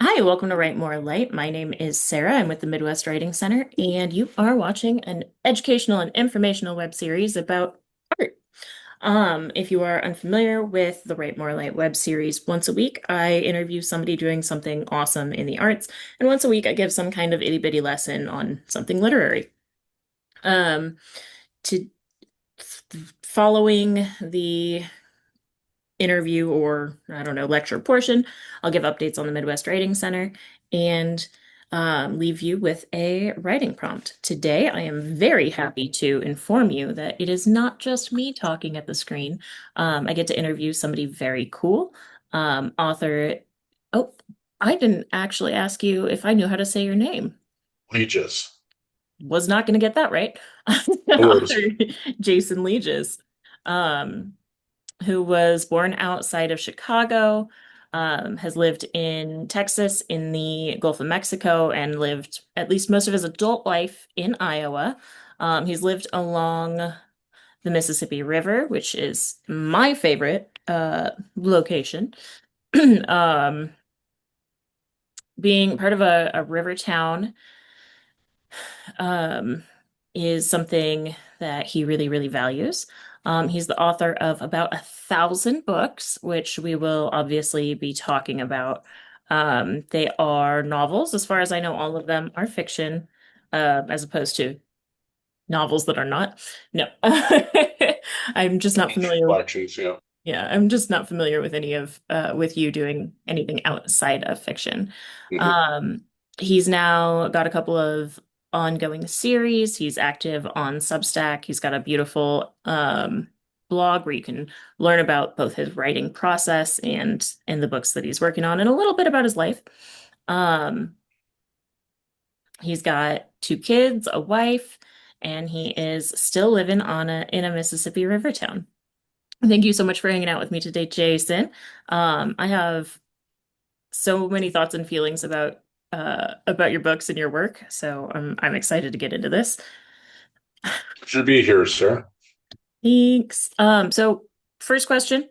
Hi, welcome to Write More Light. My name is Sarah. I'm with the Midwest Writing Center, and you are watching an educational and informational web series about art. If you are unfamiliar with the Write More Light web series, once a week I interview somebody doing something awesome in the arts, and once a week I give some kind of itty bitty lesson on something literary. Um, to Following the interview or I don't know, lecture portion, I'll give updates on the Midwest Writing Center and leave you with a writing prompt. Today, I am very happy to inform you that it is not just me talking at the screen. I get to interview somebody very cool, author. Oh, I didn't actually ask you if I knew how to say your name. Legis. Was not going to get that right. No worries. Author Jason Liegois. Um, who was born outside of Chicago, has lived in Texas, in the Gulf of Mexico, and lived at least most of his adult life in Iowa. He's lived along the Mississippi River, which is my favorite location. um, Being part of a river town um, is something that he really, really values. He's the author of about 1,000 books, which we will obviously be talking about. They are novels. As far as I know, all of them are fiction, as opposed to novels that are not. No, I'm just not Niche familiar. collections, yeah. Yeah, I'm just not familiar with any of with you doing anything outside of fiction. Hmm. Um, he's now got a couple of ongoing series. He's active on Substack. He's got a beautiful blog where you can learn about both his writing process and the books that he's working on and a little bit about his life. Um, he's got two kids, a wife, and he is still living on a in a Mississippi River town. Thank you so much for hanging out with me today, Jason. I have so many thoughts and feelings about your books and your work, so I'm excited to get into this. Should be here, sir. Thanks. So first question,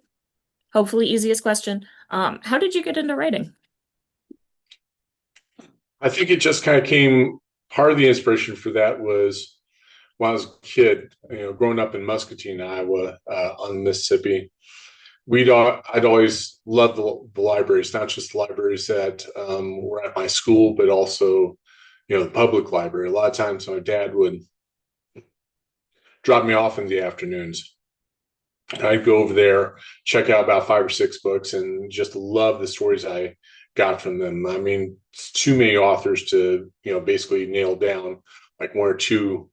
hopefully easiest question. How did you get into writing? I think it just kind of came, part of the inspiration for that was when I was a kid, growing up in Muscatine, Iowa, on Mississippi. I'd always loved the libraries, not just the libraries that were at my school, but also, the public library. A lot of times my dad would drop me off in the afternoons. I'd go over there, check out about 5 or 6 books, and just love the stories I got from them. I mean, it's too many authors to basically nail down like one or two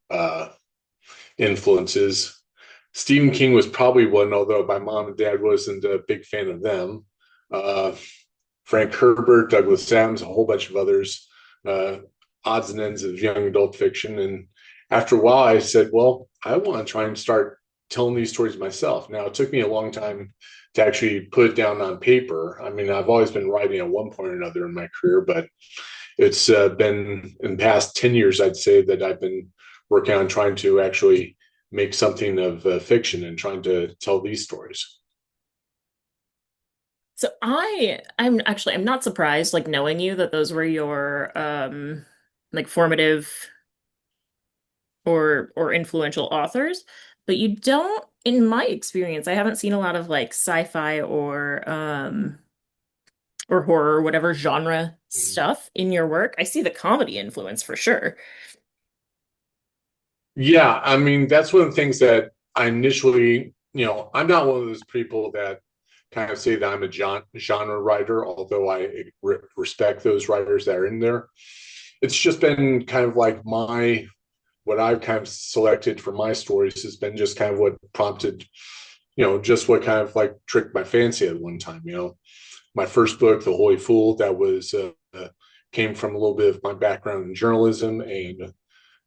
influences. Stephen King was probably one, although my mom and dad wasn't a big fan of them. Uh, Frank Herbert, Douglas Adams, a whole bunch of others, uh, odds and ends of young adult fiction. And after a while, I said, well, I want to try and start telling these stories myself. Now, it took me a long time to actually put it down on paper. I mean, I've always been writing at one point or another in my career, but it's been in the past 10 years, I'd say, that I've been working on trying to actually make something of fiction and trying to tell these stories. So I'm not surprised, like knowing you, that those were your like formative or influential authors, but you don't, in my experience, I haven't seen a lot of like sci-fi or horror, whatever genre stuff in your work. I see the comedy influence for sure. Yeah, I mean, that's one of the things that I initially, I'm not one of those people that kind of say that I'm a genre writer, although I respect those writers that are in there. It's just been kind of like what I've kind of selected for my stories has been just kind of what prompted, just what kind of like tricked my fancy at one time. My first book, The Holy Fool, that was came from a little bit of my background in journalism and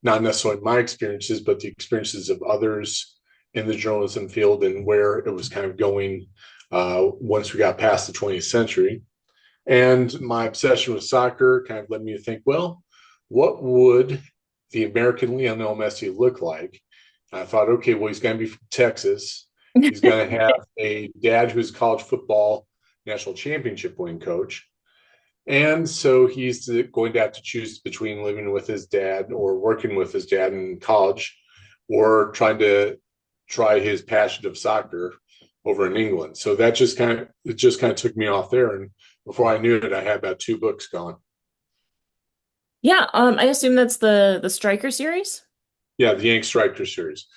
not necessarily my experiences, but the experiences of others in the journalism field and where it was kind of going once we got past the 20th century. And my obsession with soccer kind of led me to think, well, what would the American Lionel Messi look like? And I thought, okay, well, he's going to be from Texas. He's going to have a dad who's a college football national championship winning coach. And so he's going to have to choose between living with his dad or working with his dad in college or trying to try his passion of soccer over in England. So that just kind of took me off there. And before I knew it, I had about two books gone. Yeah, I assume that's the Striker series. Yeah, the Yank Striker series.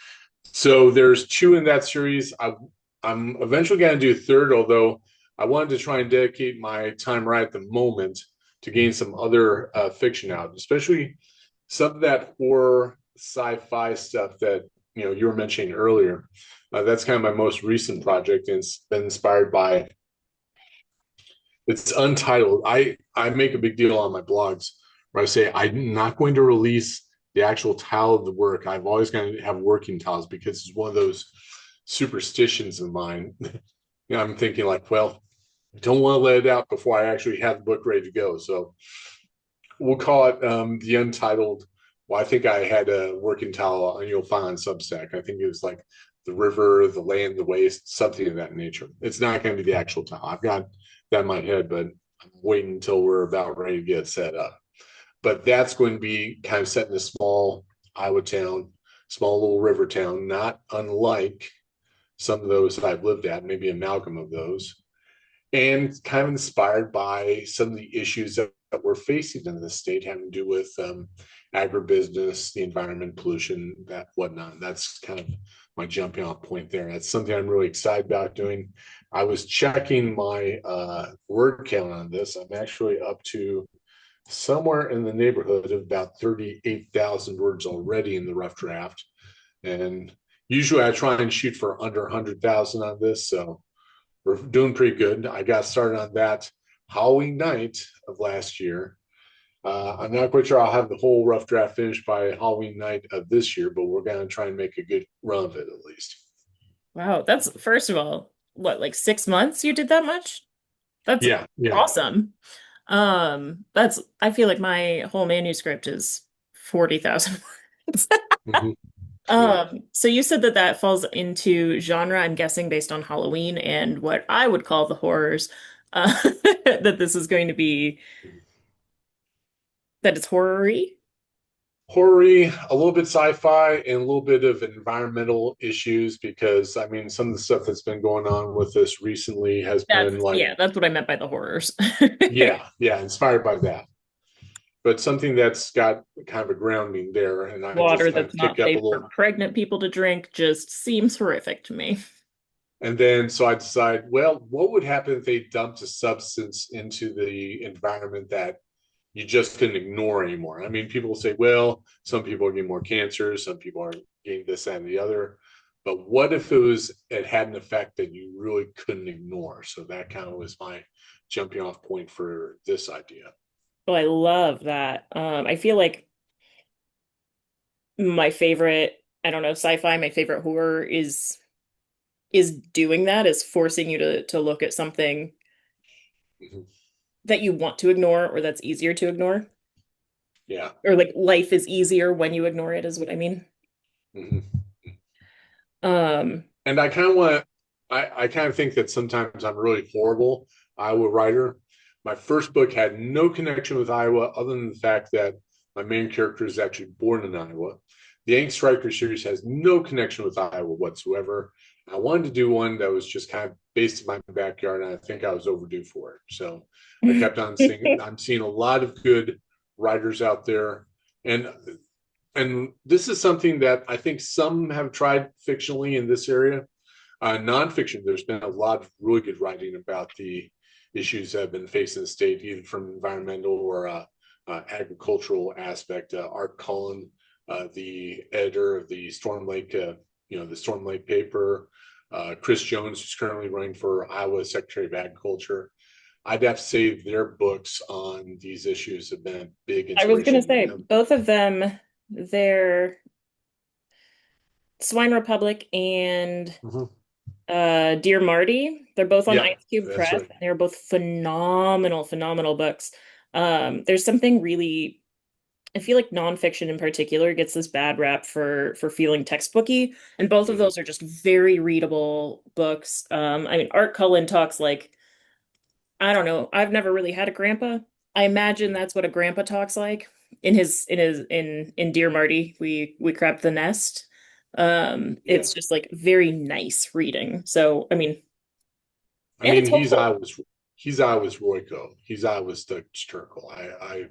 So there's two in that series. I'm eventually going to do a third, although I wanted to try and dedicate my time right at the moment to gain some other fiction out, especially some of that horror sci-fi stuff that you were mentioning earlier. That's kind of my most recent project, and it's been inspired by. It's untitled. I make a big deal on my blogs where I say I'm not going to release the actual title of the work. I've always going to have working titles because it's one of those superstitions of mine. I'm thinking like, well, I don't want to let it out before I actually have the book ready to go. So we'll call it the Untitled. Well, I think I had a working title, and you'll find on Substack. I think it was like the river, the land, the waste, something of that nature. It's not going to be the actual title. I've got that in my head, but I'm waiting until we're about ready to get it set up. But that's going to be kind of set in a small Iowa town, small little river town, not unlike some of those that I've lived at, maybe amalgam of those, and kind of inspired by some of the issues that we're facing in the state having to do with agribusiness, the environment, pollution, that whatnot. That's kind of my jumping off point there. That's something I'm really excited about doing. I was checking my word count on this. I'm actually up to somewhere in the neighborhood of about 38,000 words already in the rough draft. And usually I try and shoot for under 100,000 on this. So we're doing pretty good. I got started on that Halloween night of last year. I'm not quite sure I'll have the whole rough draft finished by Halloween night of this year, but we're going to try and make a good run of it at least. Wow, that's first of all, what, like 6 months you did that much? That's Yeah, yeah. awesome. That's I feel like my whole manuscript is 40,000 words. Mm-hmm. Yeah. So you said that that falls into genre, I'm guessing based on Halloween and what I would call the horrors, that this is going to be that it's horror-y. Horror, a little bit sci-fi, and a little bit of environmental issues because I mean some of the stuff that's been going on with this recently has been That's like, yeah, that's what I meant by the horrors. yeah, yeah, inspired by that. But something that's got kind of a grounding there, and I Water just kind that's of pick not up a safe for little. pregnant people to drink just seems horrific to me. And then so I decide, well, what would happen if they dumped a substance into the environment that you just couldn't ignore anymore? I mean, people say, well, some people are getting more cancer, some people are getting this, that, and the other. But what if it had an effect that you really couldn't ignore? So that kind of was my jumping off point for this idea. Oh, I love that. I feel like my favorite, I don't know, sci-fi, my favorite horror is doing that, is forcing you to look at something Mhm. that you want to ignore or that's easier to ignore. Yeah. Or like life is easier when you ignore it, is what I mean. Mhm. Um, And I kind of want to, I kind of think that sometimes I'm a really horrible Iowa writer. My first book had no connection with Iowa other than the fact that my main character is actually born in Iowa. The Yank Striker series has no connection with Iowa whatsoever. I wanted to do one that was just kind of based in my backyard, and I think I was overdue for it. So I kept on seeing, I'm seeing a lot of good writers out there. And this is something that I think some have tried fictionally in this area. Nonfiction, there's been a lot of really good writing about the issues that have been facing the state, either from environmental or agricultural aspect. Art Cullen, the editor of the Storm Lake, the Storm Lake paper. Chris Jones, who's currently running for Iowa Secretary of Agriculture. I'd have to say their books on these issues have been a big I was gonna inspiration to say them. both of them, they're Swine Republic and Mm-hmm. Dear Marty. They're both on Yeah, Ice Cube that's Press, right. and they're both phenomenal, phenomenal books. There's something really, I feel like nonfiction in particular gets this bad rap for feeling textbooky, and both of Mm-hmm. those are just very readable books. I mean, Art Cullen talks like, I don't know, I've never really had a grandpa. I imagine that's what a grandpa talks like. In Dear Marty, we crapped the nest. Yeah. It's just like very nice reading. So, I mean, I and mean, it's hopeful. He's I was Royko. He's I was Doug Turkle. I Yeah.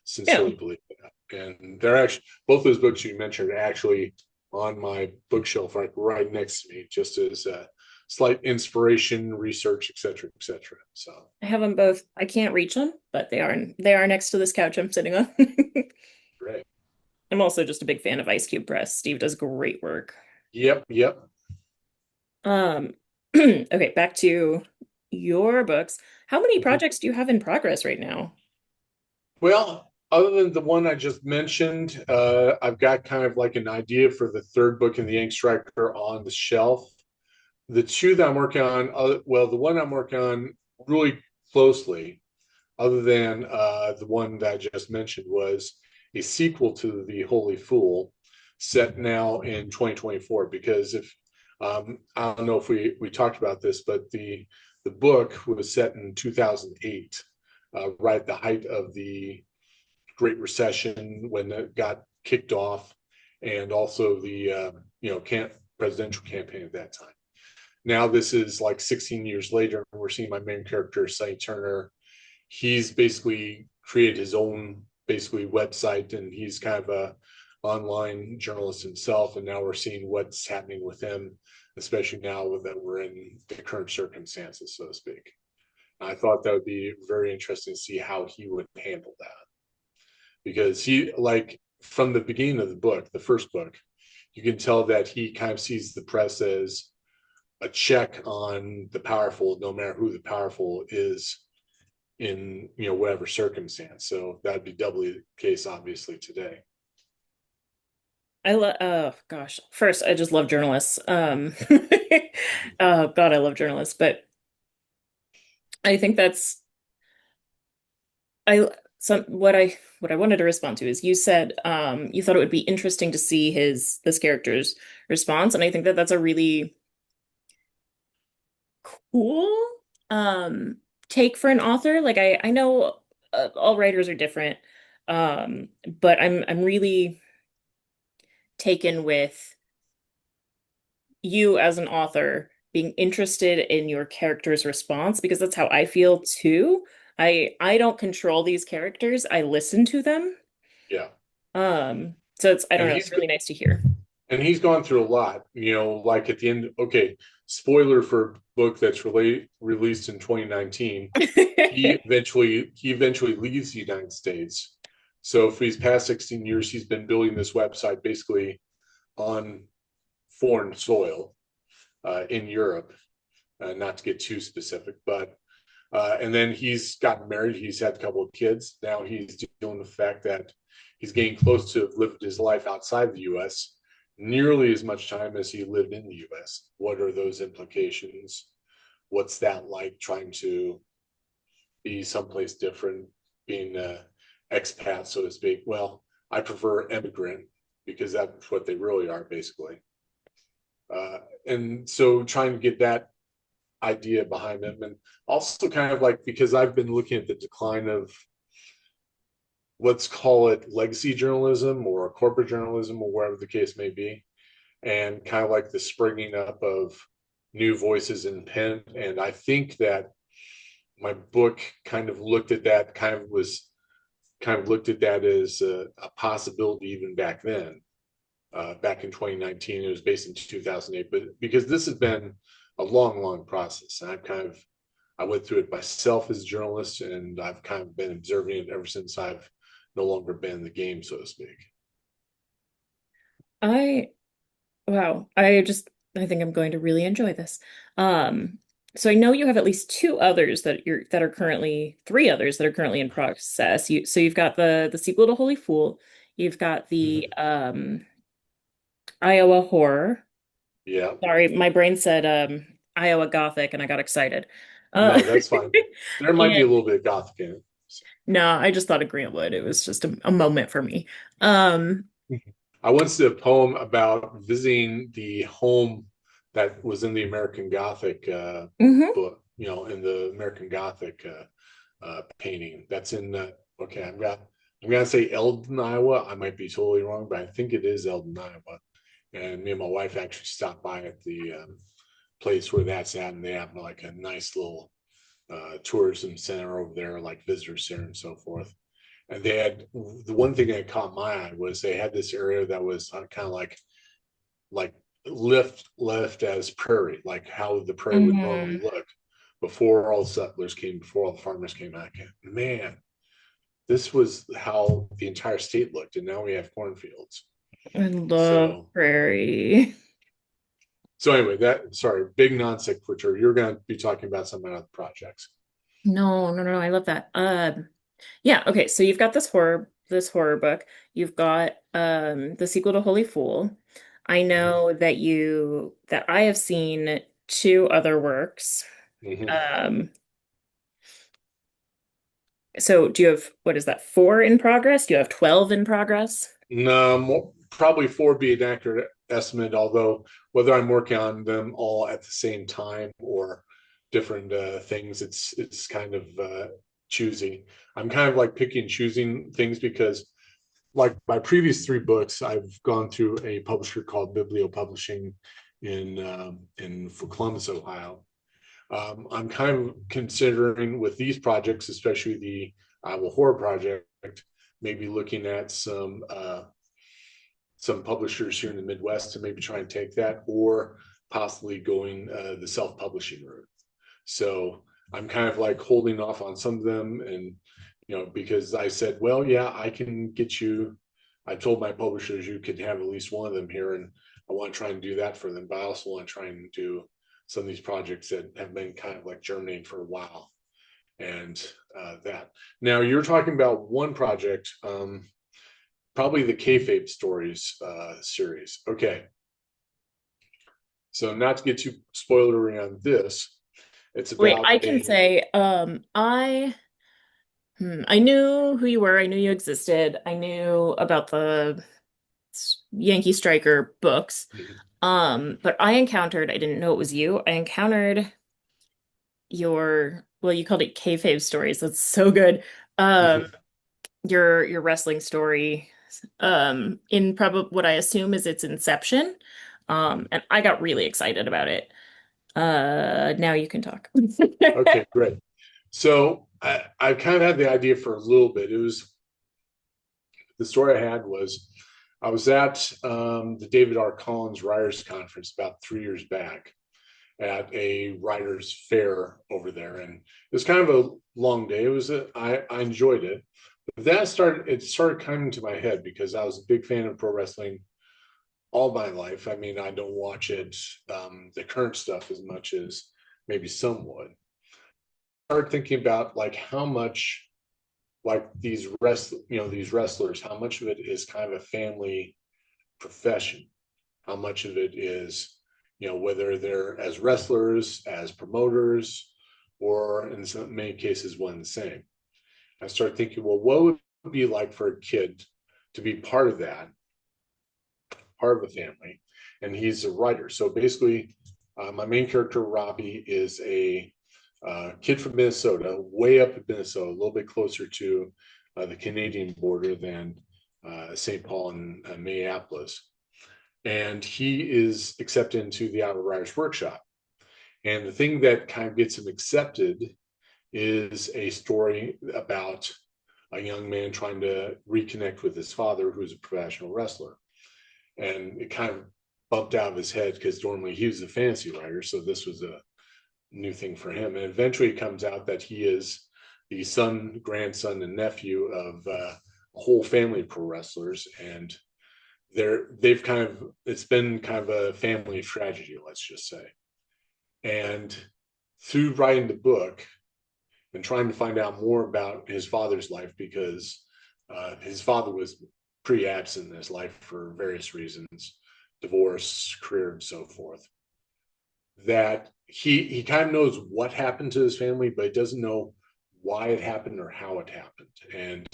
sincerely believe that. And they're actually both those books you mentioned are actually on my bookshelf right next to me, just as a slight inspiration, research, et cetera. So I have them both. I can't reach them, but they are next to this couch I'm sitting on. great. I'm also just a big fan of Ice Cube Press. Steve does great work. Yep, yep. Um, okay, back to your books. How many Mhm. projects do you have in progress right now? Well, other than the one I just mentioned, I've got kind of like an idea for the third book in the Ink Striker on the shelf. The two that I'm working on, well, the one I'm working on really closely, other than the one that I just mentioned, was a sequel to The Holy Fool, set now in 2024. Because if I don't know if we talked about this, but the book was set in 2008, right at the height of the Great Recession when it got kicked off, and also the presidential campaign at that time. Now this is like 16 years later, and we're seeing my main character, Sonny Turner. He's basically created his own basically website, and he's kind of a online journalist himself. And now we're seeing what's happening with him, especially now that we're in the current circumstances, so to speak. I thought that would be very interesting to see how he would handle that, because he, like, from the beginning of the book, the first book, you can tell that he kind of sees the press as a check on the powerful, no matter who the powerful is in whatever circumstance. So that'd be doubly the case, obviously, today. I love, oh gosh. First, I just love journalists. Oh God, I love journalists. But I think that's I some what I wanted to respond to is you said you thought it would be interesting to see his this character's response, and I think that that's a really cool um take for an author. Like I know all writers are different, but I'm really taken with you as an author being interested in your character's response because that's how I feel too. I don't control these characters. I listen to them. Yeah, So it's I don't and know, it's really nice to hear. he's gone through a lot. Like at the end. Okay, spoiler for a book that's released in 2019. He eventually leaves the United States. So for these past 16 years, he's been building this website basically on foreign soil, in Europe. Not to get too specific, but and then he's gotten married. He's had a couple of kids. Now he's dealing with the fact that he's getting close to have lived his life outside the U.S. nearly as much time as he lived in the U.S. What are those implications? What's that like, trying to be someplace different, being an expat, so to speak? Well, I prefer immigrant because that's what they really are, basically. And so trying to get that idea behind them, and also kind of like, because I've been looking at the decline of, let's call it, legacy journalism or corporate journalism or whatever the case may be, and kind of like the springing up of new voices in pen. And I think that my book kind of looked at that, kind of looked at that as a possibility even back then. Back in 2019, it was based in 2008, but because this has been a long process, and I went through it myself as a journalist, and I've kind of been observing it ever since I've no longer been in the game, so to speak. I wow, I think I'm going to really enjoy this. Um, so I know you have at least two others that are currently three others that are currently in process. You've got the sequel to Holy Fool, you've got the Mhm. Iowa Horror. Yeah, Sorry, my brain said Iowa Gothic and I got excited. Uh no, that's fine. There might be a and little bit of gothic in it. So. no, I just thought of Greenwood. It was just a moment for me. Um I once did a poem about visiting the home that was in the American Gothic mhm. book, in the American Gothic painting. That's in okay. I'm gonna say Eldon, Iowa. I might be totally wrong, but I think it is Eldon, Iowa. And me and my wife actually stopped by at the place where that's at, and they have like a nice little tourism center over there, like visitor center and so forth. And they had the one thing that caught my eye was they had this area that was kind of like left as prairie, like how the prairie would normally Hmm. look before all the settlers came, before all the farmers came back. Man, this was how the entire state looked, and now we have cornfields. I love So, Prairie. so anyway, that sorry, big non sequitur. You're going to be talking about some other projects. No, no, no, I love that. Yeah, okay, so you've got this horror book. You've got the sequel to Holy Fool. I Mm-hmm. know that I have seen two other works. Mm-hmm. Um, so do you have, what is that, four in progress? Do you have 12 in progress? No, probably four would be an accurate estimate, although whether I'm working on them all at the same time or different things, it's kind of choosy. I'm kind of like picking and choosing things because like my previous three books, I've gone through a publisher called Biblio Publishing in Columbus, Ohio. I'm kind of considering with these projects, especially the Iowa Horror Project, maybe looking at some publishers here in the Midwest to maybe try and take that, or possibly going the self-publishing route. So I'm kind of like holding off on some of them, and because I said, well, yeah, I can get you. I told my publishers you could have at least one of them here, and I want to try and do that for them. But I also want to try and do some of these projects that have been kind of like germinating for a while, and that. Now you're talking about one project, probably the kayfabe stories series. Okay, so not to get too spoilery on this, it's Wait, about I can a say, I knew who you were. I knew you existed. I knew about the Yankee Striker books. But I didn't know it was you. I encountered well, you called it kayfabe stories. That's so good. Um, your wrestling story, in probably what I assume is its inception. And I got really excited about it. Now you can talk. okay, great. So I kind of had the idea for a little bit. It was the story I had was I was at the David R. Collins Writers Conference about 3 years back at a writers fair over there, and it was kind of a long day. I enjoyed it, but it started coming to my head because I was a big fan of pro wrestling all my life. I mean, I don't watch it the current stuff as much as maybe some would. I started thinking about like how much like these wrestlers, how much of it is kind of a family profession, how much of it is whether they're as wrestlers, as promoters, or in many cases one and the same. I started thinking, well, what would it be like for a kid to be part of that, part of the family? And he's a writer. So basically, my main character Robbie is a kid from Minnesota, way up in Minnesota, a little bit closer to the Canadian border than St. Paul and Minneapolis. And he is accepted into the Iowa Writers Workshop. And the thing that kind of gets him accepted is a story about a young man trying to reconnect with his father, who's a professional wrestler. And it kind of bumped out of his head because normally he was a fantasy writer. So this was a new thing for him. And eventually it comes out that he is the son, grandson, and nephew of a whole family of pro wrestlers. And they've kind of it's been kind of a family tragedy, let's just say. And through writing the book and trying to find out more about his father's life, because his father was pretty absent in his life for various reasons, divorce, career, and so forth, that he kind of knows what happened to his family, but he doesn't know why it happened or how it happened. And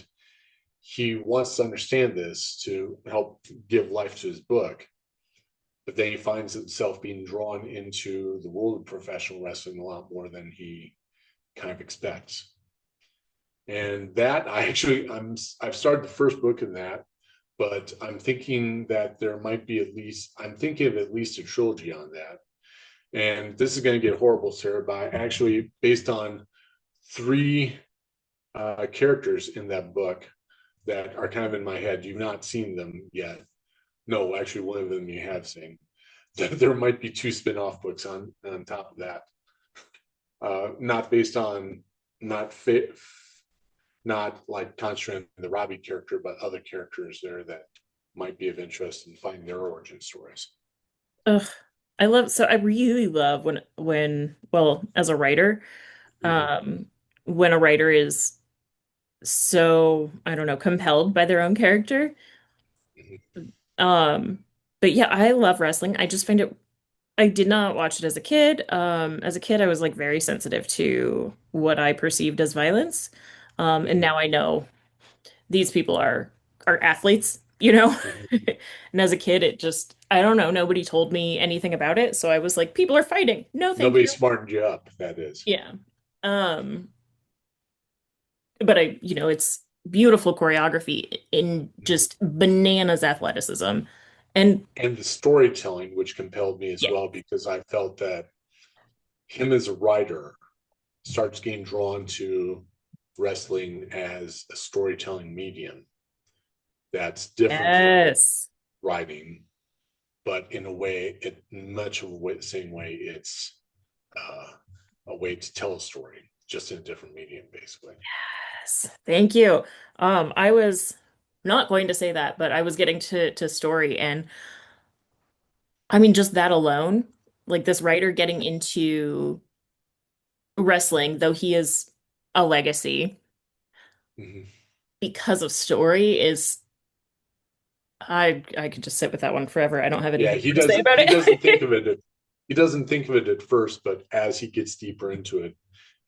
he wants to understand this to help give life to his book. But then he finds himself being drawn into the world of professional wrestling a lot more than he kind of expects. And that I've started the first book in that, but I'm thinking that there might be at least I'm thinking of at least a trilogy on that. And this is going to get horrible, Sarah, but I actually based on three characters in that book that are kind of in my head. You've not seen them yet. No, actually, one of them you have seen. There might be two spin-off books on top of that, not based on not fit, not like concentrating the Robbie character, but other characters there that might be of interest in finding their origin stories. Ugh. I really love well, as a writer, Mm-hmm. um, when a writer is so, I don't know, compelled by their own character. Mm-hmm. Um, but yeah, I love wrestling. I just find it, I did not watch it as a kid. As a kid, I was like very sensitive to what I perceived as violence. And Mm-hmm. now I know these people are athletes, you know? Mm-hmm. And as a kid, it just, I don't know, nobody told me anything about it. So I was like, people are fighting. No, thank Nobody you. smartened you up, that is. Yeah. Um, but it's beautiful choreography in Mm-hmm. just bananas athleticism. And And the storytelling, which compelled me as yeah. well, because I felt that him as a writer starts getting drawn to wrestling as a storytelling medium that's different from Yes. writing, but in a way, it much of the same way it's uh, a way to tell a story, just in a different medium, basically. Yes. Thank you. I was not going to say that, but I was getting to story, and I mean just that alone, like this writer getting into wrestling, though he is a legacy Mm-hmm. because of story is I could just sit with that one forever. I don't have Yeah, anything he more to say doesn't about he doesn't think it. of it he doesn't think of it at first, but as he gets deeper into it,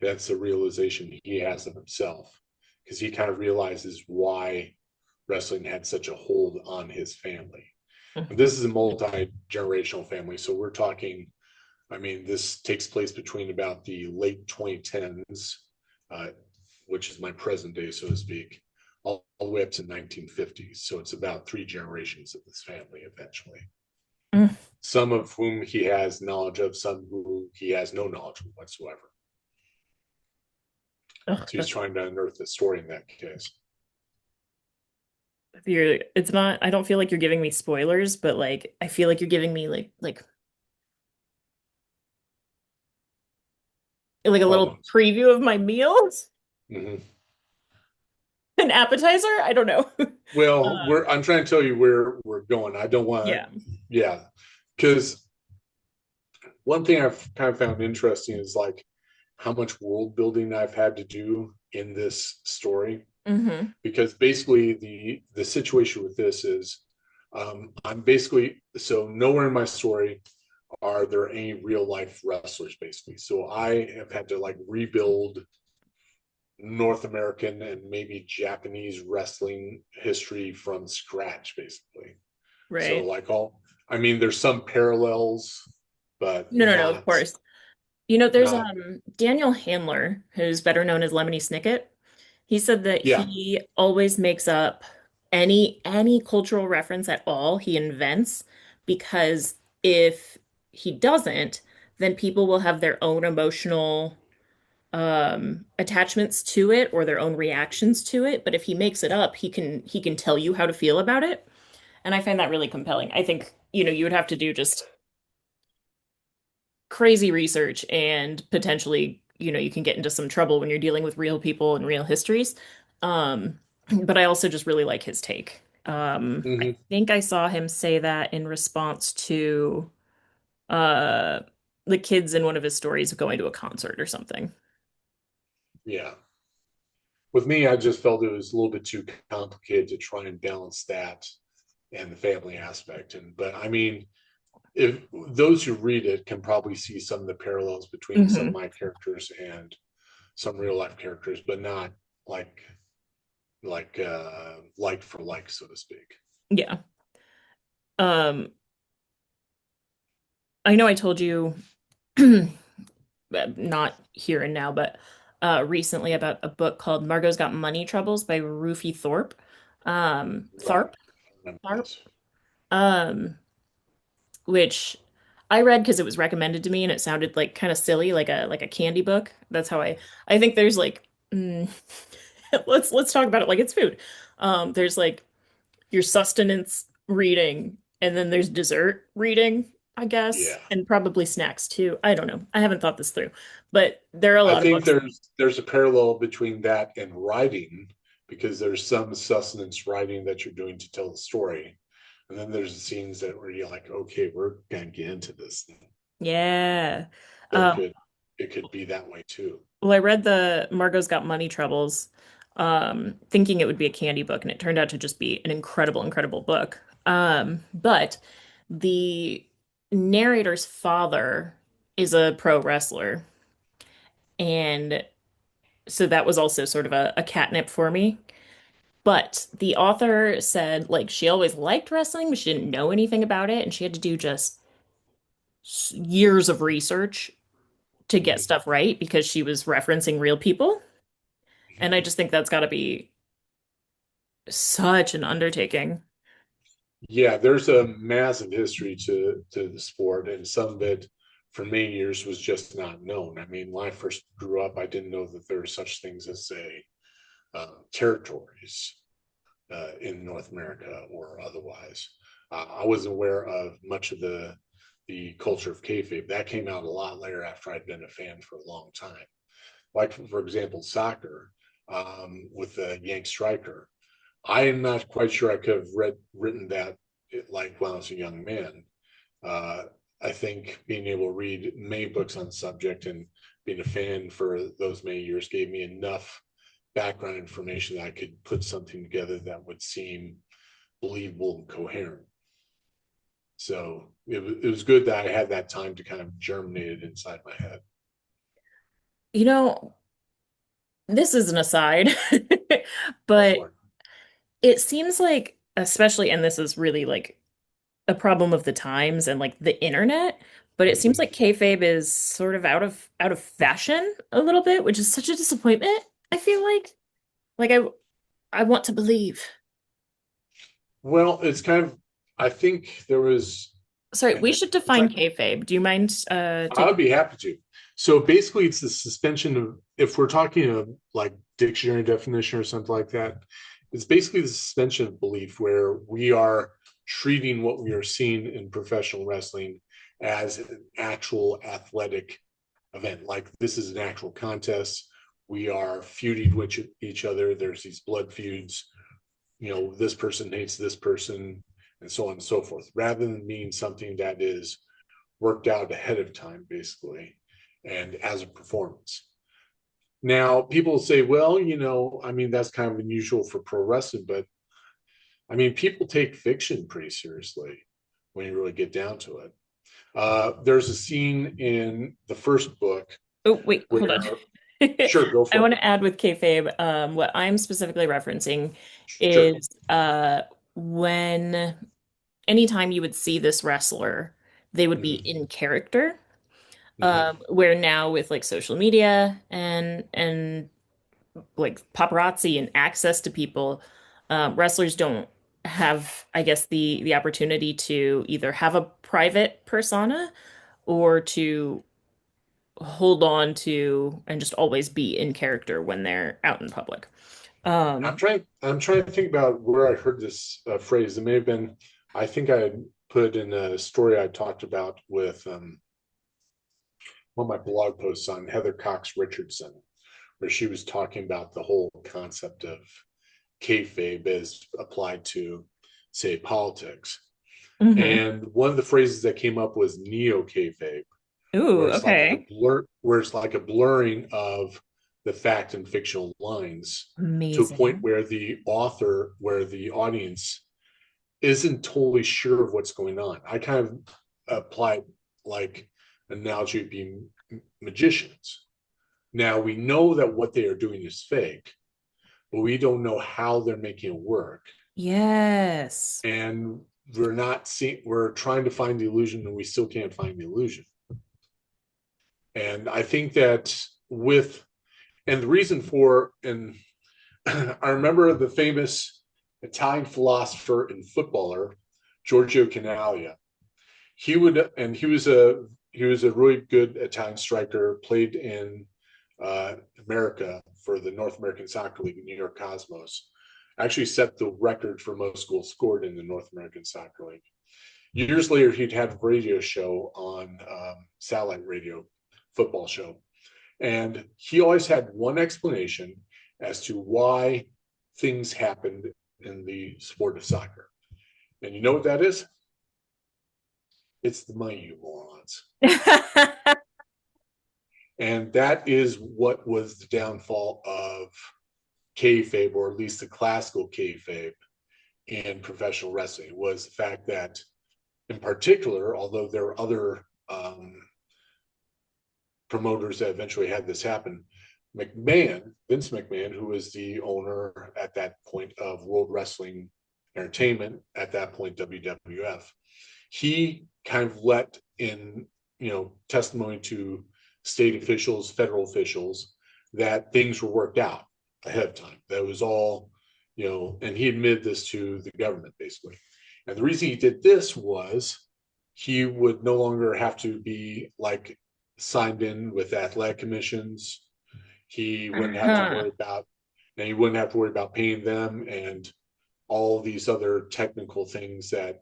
that's the realization he has of himself, because he kind of realizes why wrestling had such a hold on his family. And this is a multi-generational family, so we're talking, I mean, this takes place between about the late 2010s, uh, which is my present day, so to speak, all the way up to 1950s. So it's about three generations of this family eventually, Mm. some of whom he has knowledge of, some who he has no knowledge of whatsoever. Ugh, So he's that's trying to unearth the story in that case. it's not, I don't feel like you're giving me spoilers, but like I feel like you're giving me like a little Almost. preview of my meals. Mm-hmm. An appetizer? I don't know. Well, Um, I'm trying to tell you where we're going. I don't want yeah. to, yeah, because one thing I've kind of found interesting is like how much world building I've had to do in this story. Hmm. Because basically the situation with this is I'm basically so nowhere in my story are there any real life wrestlers basically. So I have had to like rebuild North American and maybe Japanese wrestling history from scratch basically. So Right. like all I mean there's some parallels, but No, no, no, of course. There's not Daniel Handler, who's better known as Lemony Snicket. He said that yeah. he always makes up any cultural reference at all he invents because if he doesn't, then people will have their own emotional attachments to it or their own reactions to it. But if he makes it up, he can tell you how to feel about it. And I find that really compelling. I think, you would have to do just crazy research and potentially, you can get into some trouble when you're dealing with real people and real histories. Um, but I also just really like his take. I Mm-hmm. think I saw him say that in response to uh the kids in one of his stories going to a concert or something. Yeah. With me, I just felt it was a little bit too complicated to try and balance that and the family aspect. And but I mean, if those who read it can probably see some of the parallels between some of Hmm. my characters and some real life characters, but not like like for like, so to speak. Yeah. Um, I know I told you not here and now, but recently about a book called Margot's Got Money Troubles by Rufy Thorpe. Right. Tharp, I remember Tharp, this. um, which I read because it was recommended to me and it sounded like kind of silly, like a candy book. That's how I think there's like mm, let's talk about it like it's food. There's like your sustenance reading, and then there's dessert reading, I guess, Yeah. and probably snacks too. I don't know. I haven't thought this through, but there are a I lot of think books. there's a parallel between that and writing because there's some sustenance writing that you're doing to tell the story. And then there's the scenes that where you're like, okay, we're gonna get into this. Yeah. So Um, it could be that way too. well, I read the Margot's Got Money Troubles, thinking it would be a candy book, and it turned out to just be an incredible, incredible book. But the narrator's father is a pro wrestler, and so that was also sort of a catnip for me. But the author said, like, she always liked wrestling, but she didn't know anything about it, and she had to do just years of research to get Mhm. stuff right because she was referencing real people. And I just think that's got to be such an undertaking. Yeah, there's a massive history to the sport, and some of it for many years was just not known. I mean, when I first grew up, I didn't know that there were such things as a territories in North America or otherwise. I wasn't aware of much of the culture of kayfabe. That came out a lot later after I'd been a fan for a long time. Like for example, soccer with the Yank striker. I am not quite sure I could have written that like when I was a young man. Uh, I think being able to read many books on the subject and being a fan for those many years gave me enough background information that I could put something together that would seem believable and coherent. So it was good that I had that time to kind of germinate it inside my head. You know, this is an aside, Go but for it. it seems like, especially, and this is really like a problem of the times and like the internet, but it seems Mm-hmm. like kayfabe is sort of out of fashion a little bit, which is such a disappointment, I feel like. Like I want to believe. Well, it's kind of, I think there was, Sorry, we and should I'm define trying, kayfabe. Do you mind I would taking? be happy to. So basically, it's the suspension of, if we're talking of like dictionary definition or something like that, it's basically the suspension of belief where we are treating what we are seeing in professional wrestling as an actual athletic event. Like this is an actual contest. We are feuding with each other. There's these blood feuds. You know, this person hates this person, and so on and so forth, rather than being something that is worked out ahead of time, basically, and as a performance. Now, people say, well, you know, I mean, that's kind of unusual for pro wrestling, but I mean, people take fiction pretty seriously when you really get down to it. There's a scene in the first book Oh, wait, hold on. where, sure, go I for want it. to add with kayfabe, what I'm specifically referencing Sure. is when anytime you would see this wrestler, they would be Mm-hmm. in character. Mm-hmm. Where now with like social media and like paparazzi and access to people, wrestlers don't have, I guess, the opportunity to either have a private persona or to hold on to and just always be in character when they're out in public. Um, I'm trying to think about where I heard this phrase. It may have been, I think I had put in a story I talked about with one of my blog posts on Heather Cox Richardson, where she was talking about the whole concept of kayfabe as applied to, say, politics. mhm. And one of the phrases that came up was neo kayfabe, Ooh, okay. where it's like a blurring of the fact and fictional lines to a point Amazing. where the author, where the audience isn't totally sure of what's going on. I kind of applied like an analogy being magicians. Now we know that what they are doing is fake, but we don't know how they're making it work. Yes. And we're not seeing, we're trying to find the illusion and we still can't find the illusion. And I think that with And the reason for, and I remember the famous Italian philosopher and footballer Giorgio Canaglia. He was a really good Italian striker. Played in America for the North American Soccer League, New York Cosmos. Actually, set the record for most goals scored in the North American Soccer League. Years later, he'd have a radio show on satellite radio, football show, and he always had one explanation as to why things happened in the sport of soccer. And you know what that is? It's the money, you morons. And that is what was the downfall of kayfabe, or at least the classical kayfabe in professional wrestling, was the fact that, in particular, although there are other promoters that eventually had this happen, Vince McMahon, who was the owner at that point of World Wrestling Entertainment, at that point WWF, he kind of let in, testimony to state officials, federal officials, that things were worked out ahead of time. That was all, and he admitted this to the government basically. And the reason he did this was he would no longer have to be like signed in with athletic commissions. He wouldn't have to Uh-huh. worry about, and he wouldn't have to worry about paying them and all these other technical things that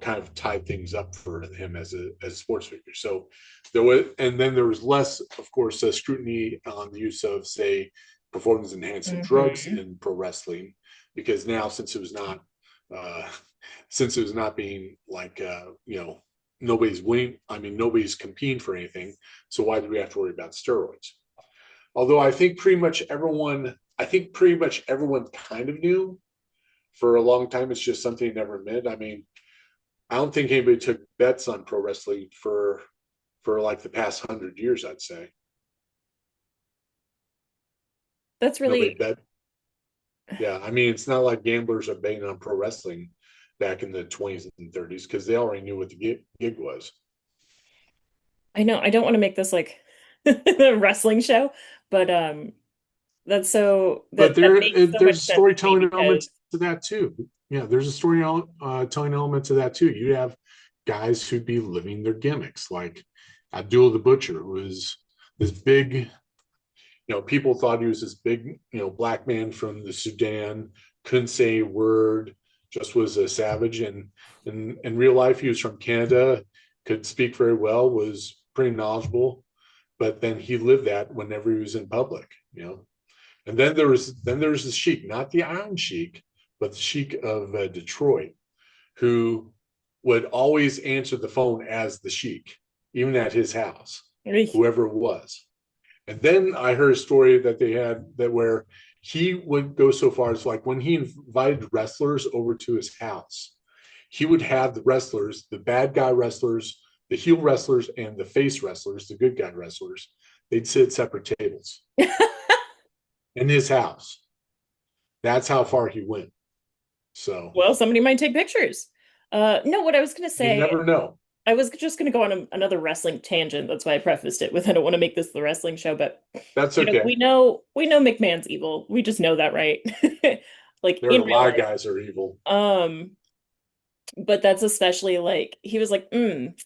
kind of tied things up for him as a sports figure. So there was, and then there was less, of course, scrutiny on the use of, say, performance enhancing drugs Hmm. in pro wrestling, because now uh, since it was not being like nobody's winning. I mean, nobody's competing for anything. So why do we have to worry about steroids? Although I think pretty much everyone kind of knew for a long time. It's just something they never admitted. I mean, I don't think anybody took bets on pro wrestling for like the past 100 years. I'd say That's nobody really, bet. Yeah, I mean, it's not like gamblers are betting on pro wrestling back in the 20s and 30s, because they already knew what the gig was. I know I don't want to make this like a wrestling show, but that's so But that makes so there's much a sense to me storytelling element because to that too. Yeah, there's a storytelling element to that too. You have guys who'd be living their gimmicks, like Abdul the Butcher, who was this big, people thought he was this big, black man from the Sudan, couldn't say a word, just was a savage. And in real life, he was from Canada, could speak very well, was pretty knowledgeable. But then he lived that whenever he was in public. And then there was the Sheik, not the Iron Sheik, but the Sheik of Detroit, who would always answer the phone as the Sheik, even at his house, whoever it was. And then I heard a story that they had that where he would go so far as, like, when he invited wrestlers over to his house, he would have the wrestlers, the bad guy wrestlers, the heel wrestlers, and the face wrestlers, the good guy wrestlers, they'd sit at separate tables in his house. That's how far he went. So well, somebody might take pictures. No, what I was gonna you say, never know. I was just gonna go on another wrestling tangent. That's why I prefaced it with I don't want to make this the wrestling show, but That's okay. we know McMahon's evil. We just know that, right? Like There are in a real lot of life. guys that are evil. Um, but that's especially like he was like,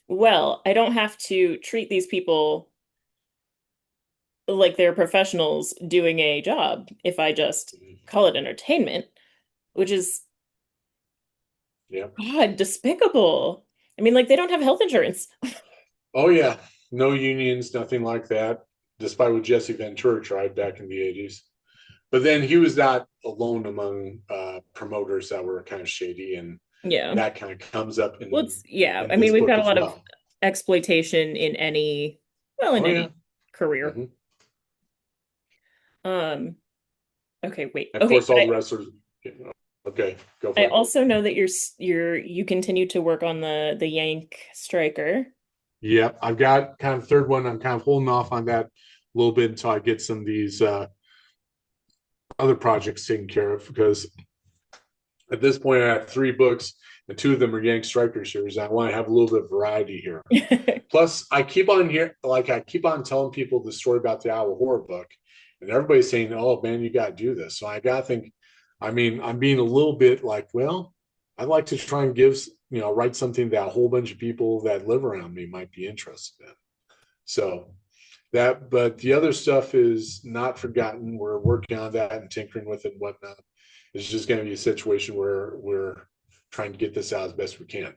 well, I don't have to treat these people like they're professionals doing a job if I just call it entertainment, which is Yeah. God, despicable. I mean, like they don't have health insurance. Oh yeah. No unions, nothing like that. Despite what Jesse Ventura tried back in the '80s. But then he was not alone among promoters that were kind of shady, and Yeah. that kind of comes up Well, in yeah. I this mean, we've book got a as lot of well. exploitation in any, well, in Oh yeah. any career. Mhm. Um, okay, wait. And of Okay, course, but all the wrestlers. Okay, go I for it. also know that you continue to work on the Yank striker. Yeah, I've got kind of third one. I'm kind of holding off on that a little bit until I get some of these other projects taken care of, because at this point I have 3 books and 2 of them are Yank Striker series. I want to have a little bit of variety here. Plus, I keep on telling people the story about the Iowa Horror book, And everybody's saying, "Oh man, you got to do this." So I got to think. I mean, I'm being a little bit like, well, I'd like to try and write something that a whole bunch of people that live around me might be interested in. So that, but the other stuff is not forgotten. We're working on that and tinkering with it and whatnot. It's just going to be a situation where we're trying to get this out as best we can.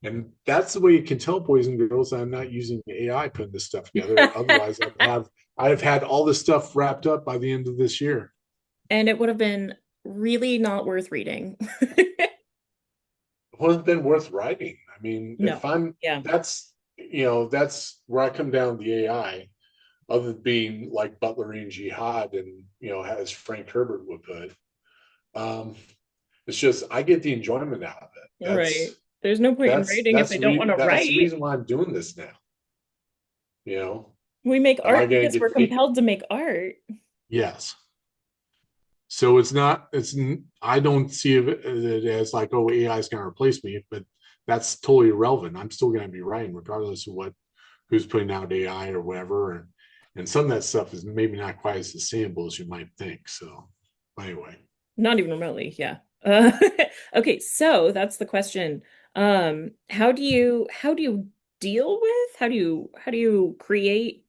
And that's the way you can tell, boys and girls, I'm not using AI putting this stuff together. Otherwise, I've had all this stuff wrapped up by the end of this year. And it would have been really not worth reading. It would have been worth writing. I mean, No. Yeah. that's where I come down the AI, other than being like Butler and Jihad and as Frank Herbert would put. Um, it's just I get the enjoyment out of it. Right. There's no point in writing if I don't want to That's the write. reason why I'm doing this now. You know, We make am I art going to because we're get paid? compelled to make art. Yes. So it's not. I don't see it as like, oh, AI is going to replace me, but that's totally irrelevant. I'm still going to be writing regardless of who's putting out AI or whatever, and some of that stuff is maybe not quite as sustainable as you might think. So anyway. Not even remotely, yeah. Okay, so that's the question. How do you deal with how do you create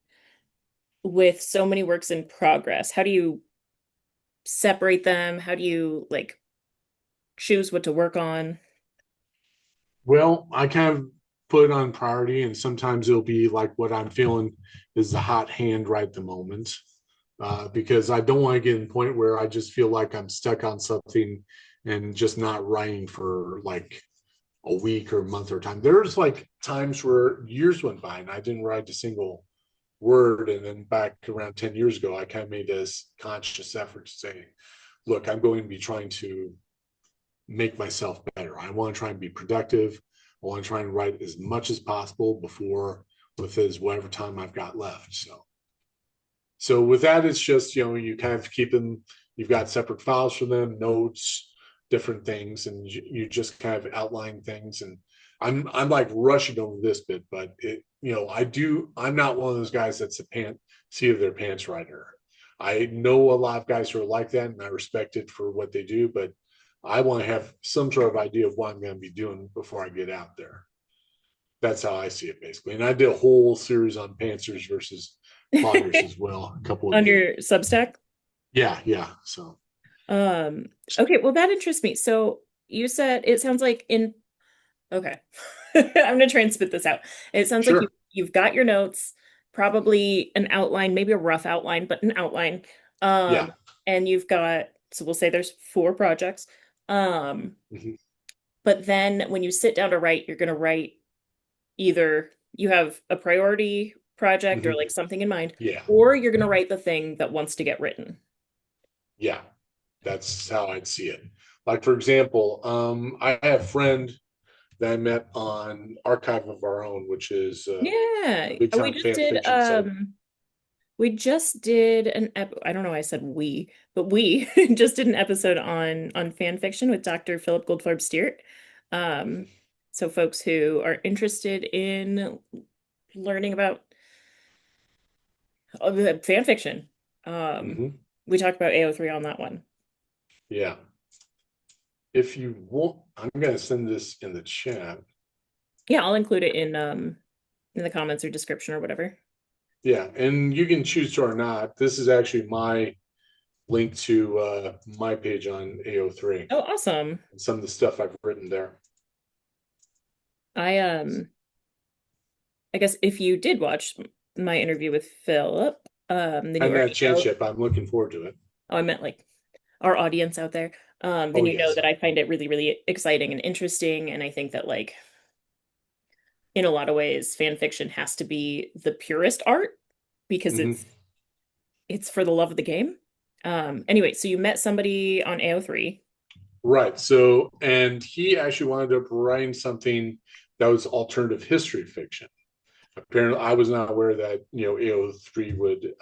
with so many works in progress? How do you separate them? How do you like choose what to work on? Well, I kind of put it on priority, and sometimes it'll be like what I'm feeling is the hot hand right at the moment. Because I don't want to get to the point where I just feel like I'm stuck on something and just not writing for like a week or a month or time. There's like times where years went by and I didn't write a single word. And then back around 10 years ago, I kind of made this conscious effort to say, look, I'm going to be trying to make myself better. I want to try and be productive. I want to try and write as much as possible before with as whatever time I've got left. So with that, it's just you kind of keep them. You've got separate files for them, notes, different things, and you just kind of outline things. And I'm like rushing over this bit, but I do. I'm not one of those guys that's a seat of their pants writer. I know a lot of guys who are like that, and I respect it for what they do, but I want to have some sort of idea of what I'm going to be doing before I get out there. That's how I see it, basically. And I did a whole series on pantsers versus plotters as well. A couple of On the your Substack? Yeah, yeah. So Um, okay, well that interests me. So you said it sounds like in okay. I'm gonna try and spit this out. It sounds like sure. you've got your notes, probably an outline, maybe a rough outline, but an outline. Yeah. Um, and you've got, so we'll say there's 4 projects. Um, Hmm. but then when you sit down to write, you're gonna write either you have a priority project or Hmm. like something in mind, Yeah. or you're gonna write the thing that wants to get written. Yeah. That's how I'd see it. Like for example, I have a friend that I met on Archive of Our Own, which is Yeah. a big We time just fan did fiction site. we just did an ep I don't know why I said we, but we just did an episode on fan fiction with Dr. Philip Goldfarb Steert. Um, so folks who are interested in learning about fan fiction. Um, Hmm. we talked about AO3 on that one. Yeah. If you want, I'm going to send this in the chat. Yeah, I'll include it in the comments or description or whatever. Yeah, and you can choose to or not. This is actually my link to my page on AO3 Oh, awesome. and some of the stuff I've written there. I guess if you did watch my interview with Philip, then I you haven't had a already chance know. yet, but I'm looking forward to it. Oh, I meant like our audience out there. Then Oh, you know yes. that I find it really, really exciting and interesting. And I think that like in a lot of ways, fan fiction has to be the purest art because Hmm. it's for the love of the game. Anyway, so you met somebody on AO3. Right. So, and he actually wound up writing something that was alternative history fiction. Apparently, I was not aware that AO3 would